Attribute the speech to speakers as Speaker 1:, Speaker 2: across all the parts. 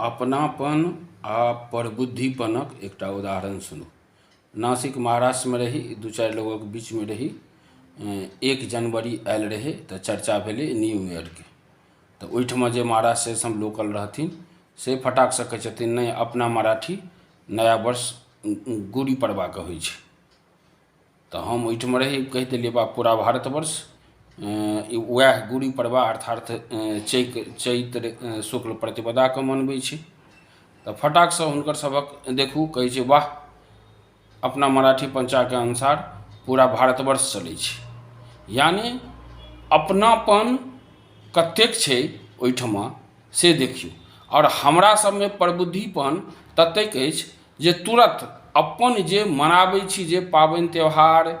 Speaker 1: अपनापन आ परबुद्धिपनक एकटा उदाहरण सुनू। नासिक महाराष्ट्र में रही दू चारि लोगक बीच में रही 1 जनवरी आयल रहे तो चर्चा भेलै न्यू ईयर के। तो ओहिठमा जे महाराष्ट्र से सब लोकल रहथिन से फटाक से कहै छथिन नहीं अपना मराठी नया वर्ष गुड़ी पड़वा के होइ छै। तो हम ओहिठमा रही कहि देलियै बा पूरा भारतवर्ष वएह गुड़ी पड़वा अर्थात चैत्र शुक्ल प्रतिपदा के मनबै छै। तो फटाक से हुनकर सबक देखू कहै छै वाह अपना मराठी पंचांग के अनुसार पूरा भारतवर्ष चलै छै। यानी अपनापन कतेक छै ओहिठमा से देखियौ। और हमरा सबमे प्रबुद्धिपन ततेक अछि जे तुरंत अपन जे मनाबै छी जे पाबनि त्यौहार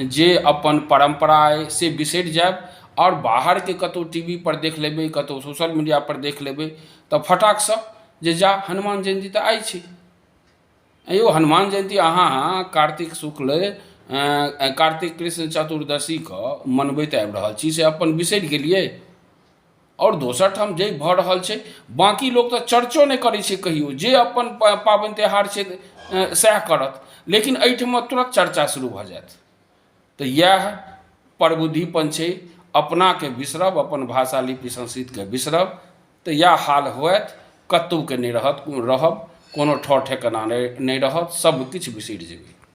Speaker 1: जे अपन परंपरा अइ से बिसरि जायब और बाहर के कतौ टीवी पर देख लेबै कतौ सोशल मीडिया पर देख लेबै तो फटाक से जे जा हनुमान जयंती तो आइ छै यौ हनुमान जयंती अहाँ कार्तिक शुक्ल कार्तिक कृष्ण चतुर्दशी के मनबैत आबि रहल छी से अपन बिसरि गेलियै। और दोसर ठाम जे भऽ रहल छै बाकी लोग तो चर्चो नहीं करै छै कहियो जे अपन पाबनि त्यौहार छै सएह करत लेकिन एहिठमा तुरंत चर्चा शुरू भऽ जायत। तो यह प्रबुद्धिपन छै अपना के बिसरब अपन भाषा लिपि संस्कृति के बिसरब तो यह हाल होयत कतौ के नहीं रहब कोनो ठौर ठिकाना नहीं रहत सब किछु बिसरि जेबै।